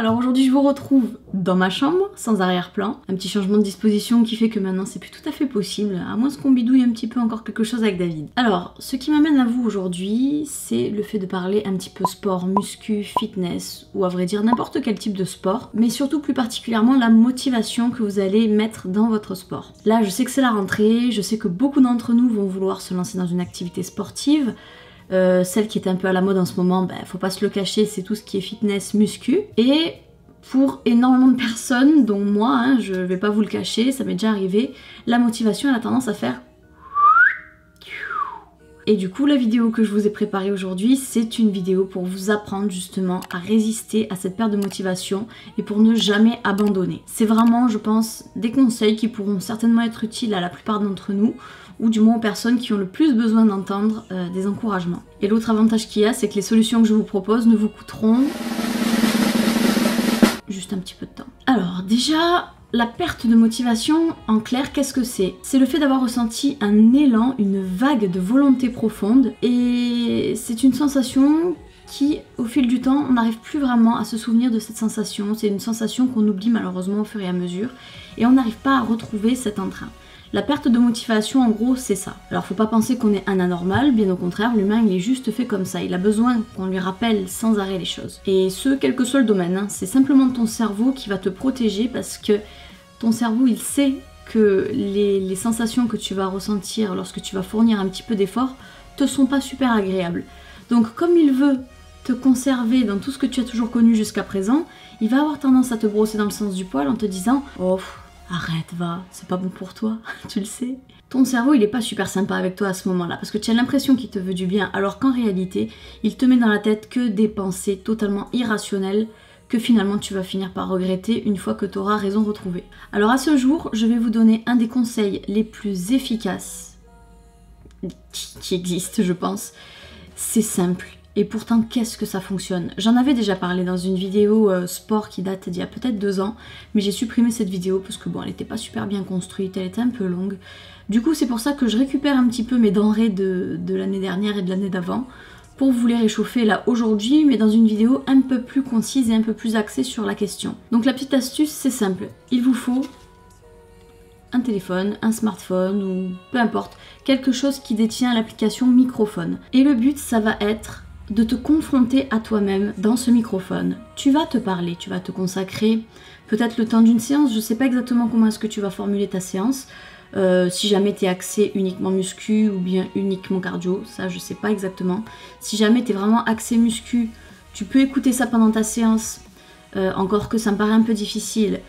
Alors aujourd'hui je vous retrouve dans ma chambre, sans arrière-plan. Un petit changement de disposition qui fait que maintenant c'est plus tout à fait possible, à moins qu'on bidouille un petit peu encore quelque chose avec David. Alors, ce qui m'amène à vous aujourd'hui, c'est le fait de parler un petit peu sport, muscu, fitness, ou à vrai dire n'importe quel type de sport, mais surtout plus particulièrement la motivation que vous allez mettre dans votre sport. Là, je sais que c'est la rentrée, je sais que beaucoup d'entre nous vont vouloir se lancer dans une activité sportive. Celle qui est un peu à la mode en ce moment, faut pas se le cacher, c'est tout ce qui est fitness, muscu. Et pour énormément de personnes, dont moi, je vais pas vous le cacher, ça m'est déjà arrivé, la motivation elle a tendance à faire... Et du coup, la vidéo que je vous ai préparée aujourd'hui, c'est une vidéo pour vous apprendre justement à résister à cette perte de motivation et pour ne jamais abandonner. C'est vraiment, je pense, des conseils qui pourront certainement être utiles à la plupart d'entre nous, ou du moins aux personnes qui ont le plus besoin d'entendre des encouragements. Et l'autre avantage qu'il y a, c'est que les solutions que je vous propose ne vous coûteront juste un petit peu de temps. Alors déjà, la perte de motivation, en clair, qu'est-ce que c'est? C'est le fait d'avoir ressenti un élan, une vague de volonté profonde, et c'est une sensation qui, au fil du temps, on n'arrive plus vraiment à se souvenir de cette sensation. C'est une sensation qu'on oublie malheureusement au fur et à mesure, et on n'arrive pas à retrouver cet entrain. La perte de motivation, en gros, c'est ça. Alors, faut pas penser qu'on est un anormal, bien au contraire, l'humain, il est juste fait comme ça. Il a besoin qu'on lui rappelle sans arrêt les choses. Et ce, quel que soit le domaine, c'est simplement ton cerveau qui va te protéger parce que ton cerveau, il sait que les sensations que tu vas ressentir lorsque tu vas fournir un petit peu d'effort te sont pas super agréables. Donc, comme il veut te conserver dans tout ce que tu as toujours connu jusqu'à présent, il va avoir tendance à te brosser dans le sens du poil en te disant « Oh, arrête, va, c'est pas bon pour toi, tu le sais. » Ton cerveau, il est pas super sympa avec toi à ce moment-là, parce que tu as l'impression qu'il te veut du bien, alors qu'en réalité, il te met dans la tête que des pensées totalement irrationnelles que finalement tu vas finir par regretter une fois que tu auras raison retrouvée. Alors à ce jour, je vais vous donner un des conseils les plus efficaces qui existent, je pense. C'est simple. Et pourtant, qu'est-ce que ça fonctionne? J'en avais déjà parlé dans une vidéo sport qui date d'il y a peut-être 2 ans, mais j'ai supprimé cette vidéo parce que bon, elle n'était pas super bien construite, elle était un peu longue. Du coup, c'est pour ça que je récupère un petit peu mes denrées de l'année dernière et de l'année d'avant pour vous les réchauffer là aujourd'hui, mais dans une vidéo un peu plus concise et un peu plus axée sur la question. Donc la petite astuce, c'est simple. Il vous faut un téléphone, un smartphone ou peu importe, quelque chose qui détient l'application microphone. Et le but, ça va être de te confronter à toi-même dans ce microphone. Tu vas te parler, tu vas te consacrer peut-être le temps d'une séance, je sais pas exactement comment est-ce que tu vas formuler ta séance, si jamais t'es axé uniquement muscu ou bien uniquement cardio, ça je sais pas exactement. Si jamais t'es vraiment axé muscu, tu peux écouter ça pendant ta séance, encore que ça me paraît un peu difficile,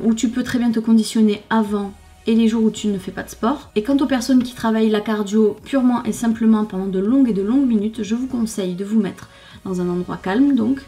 ou tu peux très bien te conditionner avant et les jours où tu ne fais pas de sport. Et quant aux personnes qui travaillent la cardio purement et simplement pendant de longues minutes, je vous conseille de vous mettre dans un endroit calme donc,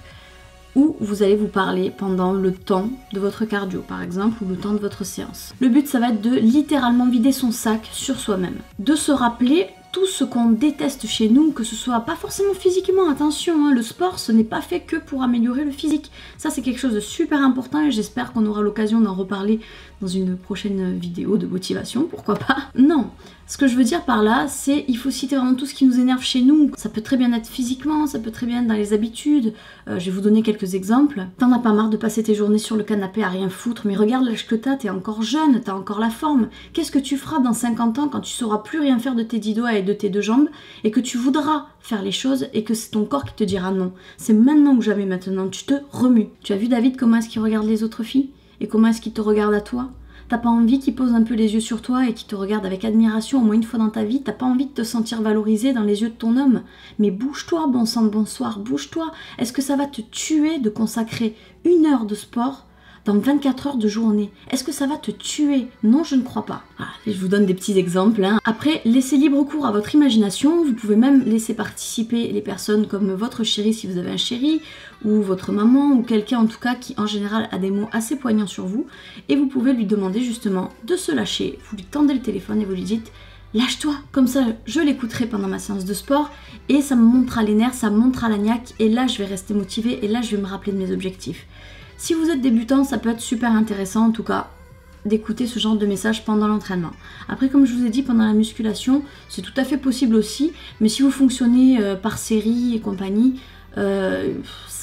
où vous allez vous parler pendant le temps de votre cardio par exemple, ou le temps de votre séance. Le but ça va être de littéralement vider son sac sur soi-même, de se rappeler tout ce qu'on déteste chez nous, que ce soit pas forcément physiquement, attention, le sport ce n'est pas fait que pour améliorer le physique. Ça c'est quelque chose de super important et j'espère qu'on aura l'occasion d'en reparler dans une prochaine vidéo de motivation, pourquoi pas. Non, ce que je veux dire par là, c'est il faut citer vraiment tout ce qui nous énerve chez nous. Ça peut très bien être physiquement, ça peut très bien être dans les habitudes. Je vais vous donner quelques exemples. T'en as pas marre de passer tes journées sur le canapé à rien foutre, mais regarde l'âge que t'as encore jeune, t'as encore la forme. Qu'est-ce que tu feras dans 50 ans quand tu sauras plus rien faire de tes 10 doigts et de tes 2 jambes et que tu voudras faire les choses et que c'est ton corps qui te dira non. C'est maintenant ou jamais maintenant, tu te remues. Tu as vu David comment est-ce qu'il regarde les autres filles? Et comment est-ce qu'il te regarde à toi? T'as pas envie qu'il pose un peu les yeux sur toi et qu'il te regarde avec admiration au moins une fois dans ta vie? T'as pas envie de te sentir valorisé dans les yeux de ton homme? Mais bouge-toi, bon sang de bonsoir, bouge-toi. Est-ce que ça va te tuer de consacrer 1 heure de sport dans 24 heures de journée? Est-ce que ça va te tuer? Non, je ne crois pas. Je vous donne des petits exemples. Après, laissez libre cours à votre imagination. Vous pouvez même laisser participer les personnes comme votre chéri si vous avez un chéri, ou votre maman, ou quelqu'un en tout cas qui en général a des mots assez poignants sur vous. Et vous pouvez lui demander justement de se lâcher. Vous lui tendez le téléphone et vous lui dites « Lâche-toi !» Comme ça, je l'écouterai pendant ma séance de sport et ça me montrera les nerfs, ça me montrera la niaque et là, je vais rester motivée et là, je vais me rappeler de mes objectifs. Si vous êtes débutant, ça peut être super intéressant en tout cas d'écouter ce genre de message pendant l'entraînement. Après, comme je vous ai dit, pendant la musculation, c'est tout à fait possible aussi, mais si vous fonctionnez par série et compagnie,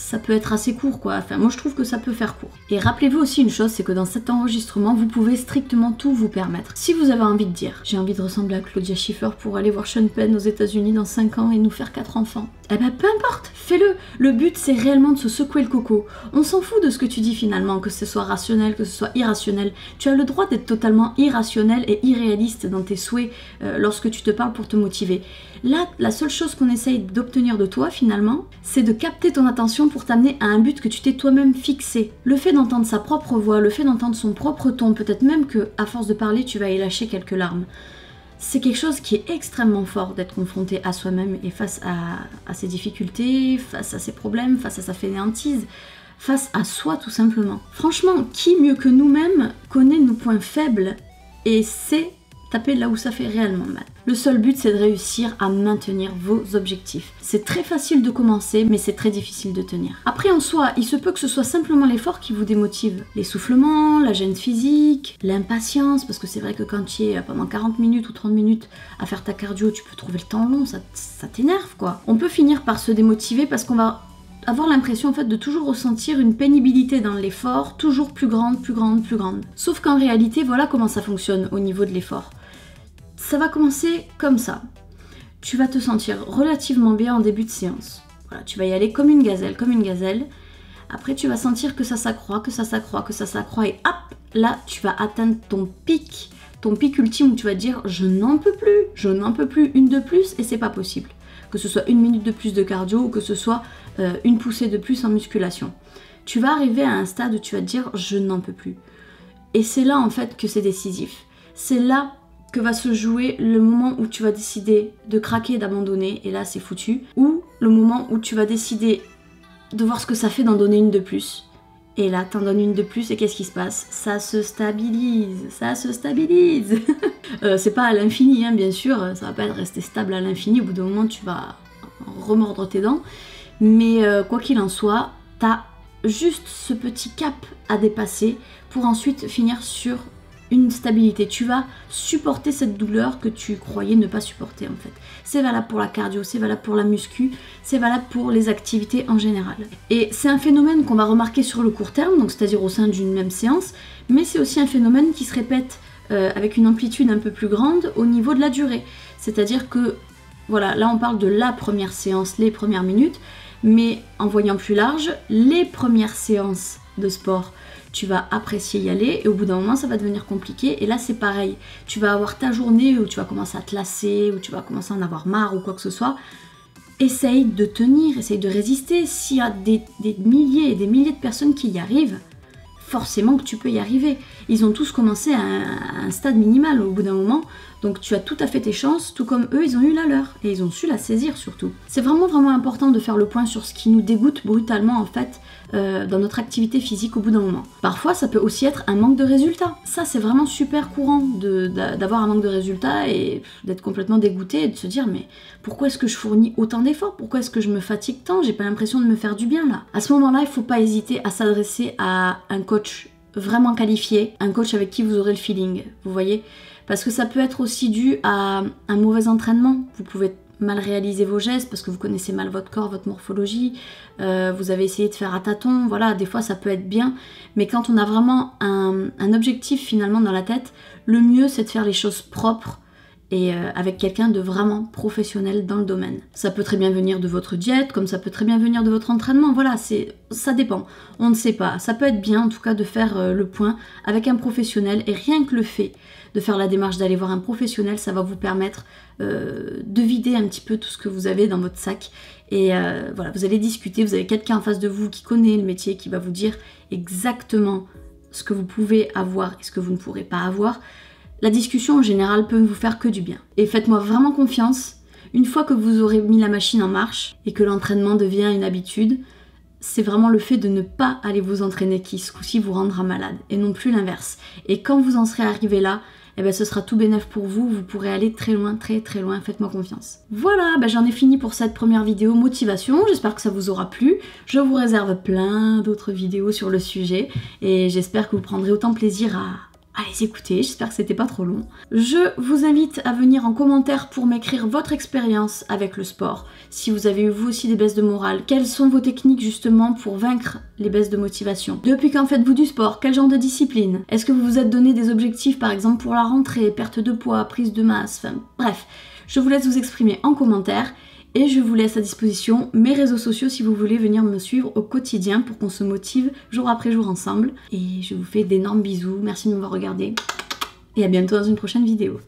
ça peut être assez court quoi, enfin moi je trouve que ça peut faire court. Et rappelez-vous aussi une chose, c'est que dans cet enregistrement, vous pouvez strictement tout vous permettre. Si vous avez envie de dire, j'ai envie de ressembler à Claudia Schiffer pour aller voir Sean Penn aux États-Unis dans 5 ans et nous faire 4 enfants, eh ben peu importe, fais-le. Le but c'est réellement de se secouer le coco. On s'en fout de ce que tu dis finalement, que ce soit rationnel, que ce soit irrationnel. Tu as le droit d'être totalement irrationnel et irréaliste dans tes souhaits lorsque tu te parles pour te motiver. Là, la seule chose qu'on essaye d'obtenir de toi finalement, c'est de capter ton attention pour t'amener à un but que tu t'es toi-même fixé. Le fait d'entendre sa propre voix, le fait d'entendre son propre ton, peut-être même que à force de parler, tu vas y lâcher quelques larmes. C'est quelque chose qui est extrêmement fort d'être confronté à soi-même et face à ses difficultés, face à ses problèmes, face à sa fainéantise, face à soi tout simplement. Franchement, qui mieux que nous-mêmes connaît nos points faibles et sait taper là où ça fait réellement mal. Le seul but, c'est de réussir à maintenir vos objectifs. C'est très facile de commencer, mais c'est très difficile de tenir. Après, en soi, il se peut que ce soit simplement l'effort qui vous démotive. L'essoufflement, la gêne physique, l'impatience, parce que c'est vrai que quand tu es pendant 40 minutes ou 30 minutes à faire ta cardio, tu peux trouver le temps long, ça t'énerve quoi. On peut finir par se démotiver parce qu'on va avoir l'impression en fait de toujours ressentir une pénibilité dans l'effort, toujours plus grande, plus grande, plus grande. Sauf qu'en réalité, voilà comment ça fonctionne au niveau de l'effort. Ça va commencer comme ça. Tu vas te sentir relativement bien en début de séance. Voilà, tu vas y aller comme une gazelle, comme une gazelle. Après, tu vas sentir que ça s'accroît, que ça s'accroît, que ça s'accroît et hop, là, tu vas atteindre ton pic ultime où tu vas te dire je n'en peux plus, une de plus et c'est pas possible. Que ce soit 1 minute de plus de cardio ou que ce soit une poussée de plus en musculation. Tu vas arriver à un stade où tu vas te dire je n'en peux plus. Et c'est là en fait que c'est décisif. C'est là que va se jouer le moment où tu vas décider de craquer, d'abandonner, et là c'est foutu, ou le moment où tu vas décider de voir ce que ça fait d'en donner une de plus. Et là, t'en donnes une de plus et qu'est-ce qui se passe? Ça se stabilise, ça se stabilise. C'est pas à l'infini, hein, bien sûr, ça va pas être resté stable à l'infini, au bout d'un moment tu vas remordre tes dents, mais quoi qu'il en soit, t'as juste ce petit cap à dépasser pour ensuite finir sur une stabilité. Tu vas supporter cette douleur que tu croyais ne pas supporter en fait. C'est valable pour la cardio, c'est valable pour la muscu, c'est valable pour les activités en général. Et c'est un phénomène qu'on va remarquer sur le court terme, donc c'est-à-dire au sein d'une même séance, mais c'est aussi un phénomène qui se répète avec une amplitude un peu plus grande au niveau de la durée. C'est-à-dire que, voilà, là on parle de la première séance, les premières minutes, mais en voyant plus large, les premières séances de sport, tu vas apprécier y aller et au bout d'un moment ça va devenir compliqué et là c'est pareil, tu vas avoir ta journée où tu vas commencer à te lasser, où tu vas commencer à en avoir marre ou quoi que ce soit. Essaye de tenir, essaye de résister. S'il y a des milliers et des milliers de personnes qui y arrivent, forcément que tu peux y arriver. Ils ont tous commencé à un stade minimal au bout d'un moment, donc tu as tout à fait tes chances, tout comme eux ils ont eu la leur, et ils ont su la saisir surtout. C'est vraiment important de faire le point sur ce qui nous dégoûte brutalement en fait dans notre activité physique au bout d'un moment. Parfois ça peut aussi être un manque de résultats. Ça c'est vraiment super courant d'avoir un manque de résultats et d'être complètement dégoûté et de se dire mais pourquoi est-ce que je fournis autant d'efforts? Pourquoi est-ce que je me fatigue tant? J'ai pas l'impression de me faire du bien là. À ce moment-là, il faut pas hésiter à s'adresser à un coach vraiment qualifié, un coach avec qui vous aurez le feeling, vous voyez? Parce que ça peut être aussi dû à un mauvais entraînement. Vous pouvez mal réaliser vos gestes parce que vous connaissez mal votre corps, votre morphologie, vous avez essayé de faire à tâtons, voilà, des fois ça peut être bien, mais quand on a vraiment un objectif finalement dans la tête, le mieux c'est de faire les choses propres et avec quelqu'un de vraiment professionnel dans le domaine. Ça peut très bien venir de votre diète, comme ça peut très bien venir de votre entraînement, voilà, ça dépend, on ne sait pas. Ça peut être bien en tout cas de faire le point avec un professionnel et rien que le fait de faire la démarche d'aller voir un professionnel, ça va vous permettre de vider un petit peu tout ce que vous avez dans votre sac et voilà, vous allez discuter, vous avez quelqu'un en face de vous qui connaît le métier, qui va vous dire exactement ce que vous pouvez avoir et ce que vous ne pourrez pas avoir. La discussion en général peut ne vous faire que du bien. Et faites-moi vraiment confiance, une fois que vous aurez mis la machine en marche et que l'entraînement devient une habitude, c'est vraiment le fait de ne pas aller vous entraîner qui ce coup-ci vous rendra malade et non plus l'inverse. Et quand vous en serez arrivé là, eh ben ce sera tout bénef pour vous, vous pourrez aller très loin, très loin, faites-moi confiance. Voilà, j'en ai fini pour cette première vidéo motivation, j'espère que ça vous aura plu. Je vous réserve plein d'autres vidéos sur le sujet et j'espère que vous prendrez autant plaisir les écouter, j'espère que c'était pas trop long. Je vous invite à venir en commentaire pour m'écrire votre expérience avec le sport. Si vous avez eu vous aussi des baisses de morale, quelles sont vos techniques justement pour vaincre les baisses de motivation? Depuis quand faites-vous du sport? Quel genre de discipline? Est-ce que vous vous êtes donné des objectifs par exemple pour la rentrée, perte de poids, prise de masse, enfin bref. Je vous laisse vous exprimer en commentaire. Et je vous laisse à disposition mes réseaux sociaux si vous voulez venir me suivre au quotidien pour qu'on se motive jour après jour ensemble. Et je vous fais d'énormes bisous, merci de m'avoir regardé et à bientôt dans une prochaine vidéo.